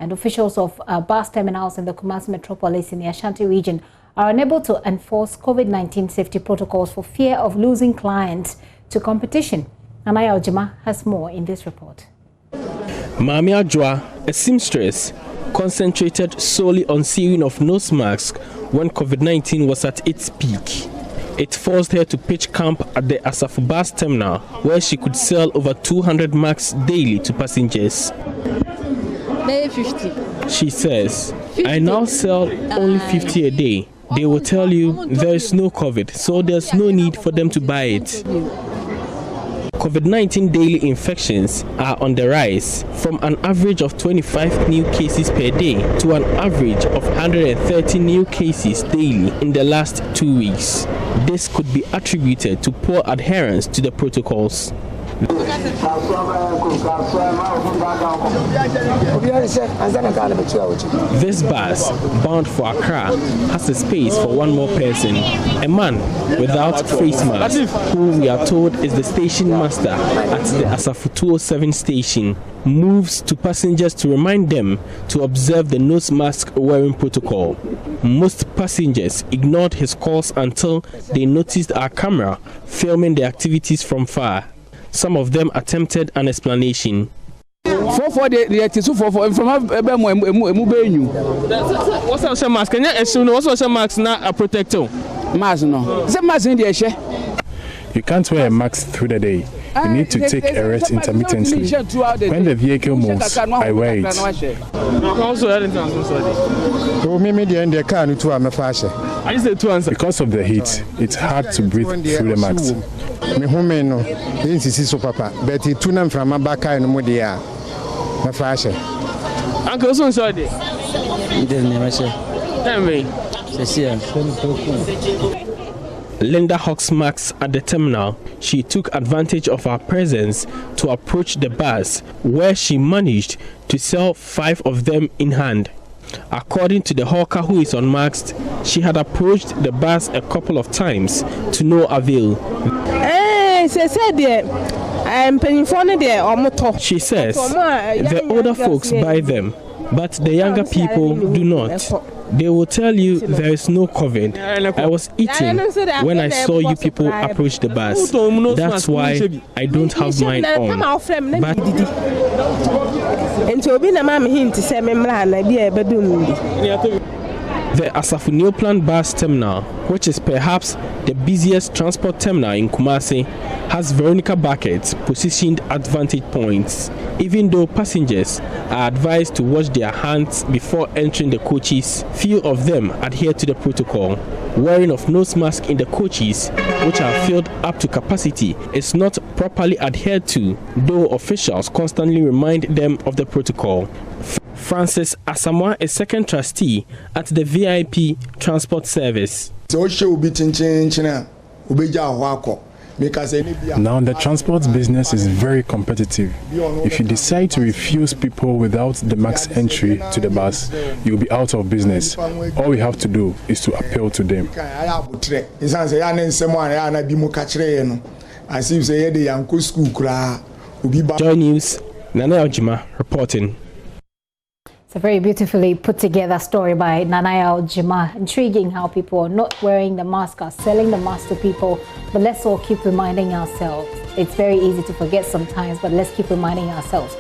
And officials of bus terminals in the Kumasi metropolis in the Ashanti region are unable to enforce COVID-19 safety protocols for fear of losing clients to competition. Anaya Ojima has more in this report. Mami Ajwa, a seamstress, concentrated solely on sewing of nose masks when COVID-19 was at its peak. It forced her to pitch camp at the Asafu bus terminal, where she could sell over 200 masks daily to passengers. 50. She says, I now sell only 50 a day. They will tell you there is no COVID, so there's no need for them to buy it. COVID-19 daily infections are on the rise, from an average of 25 new cases per day to an average of 130 new cases daily in the last 2 weeks. This could be attributed to poor adherence to the protocols. This bus, bound for Accra, has a space for one more person, a man without face mask, who we are told is the station master at the Asafu 207 station, moves to passengers to remind them to observe the nose mask wearing protocol. Most passengers ignored his calls until they noticed our camera filming the activities from far. Some of them attempted an explanation. What's your mask? Can you assume what's your mask not a protector? Mask no. Is mask in the You can't wear a mask through the day. You need to take a rest intermittently. When the vehicle moves, I wear it. Because of the heat, it's hard to breathe through the mask. Uncle, so sorry. Linda Hawks marks at the terminal. She took advantage of our presence to approach the bus, where she managed to sell 5 of them in hand. According to the hawker, who is unmasked, she had approached the bus a couple of times to no avail. She says the older folks buy them, but the younger people do not. They will tell you there is no COVID. I was eating when I saw you people approach the bus. That's why I don't have mine on. But the Asafu Neoplan bus terminal, which is perhaps the busiest transport terminal in Kumasi, has Veronica buckets positioned at vantage points. Even though passengers are advised to wash their hands before entering the coaches, few of them adhere to the protocol. Wearing of nose masks in the coaches, which are filled up to capacity, is not properly adhered to, though officials constantly remind them of the protocol. Francis Asamoah is second trustee at the VIP transport service. Now the transport business is very competitive. If you decide to refuse people without the max entry to the bus, you'll be out of business. All we have to do is to appeal to them. JoyNews, Anaya Ojima reporting. It's a very beautifully put together story by Anaya Ojima. Intriguing how people are not wearing the mask, are selling the mask to people. But let's all keep reminding ourselves. It's very easy to forget sometimes, but let's keep reminding ourselves.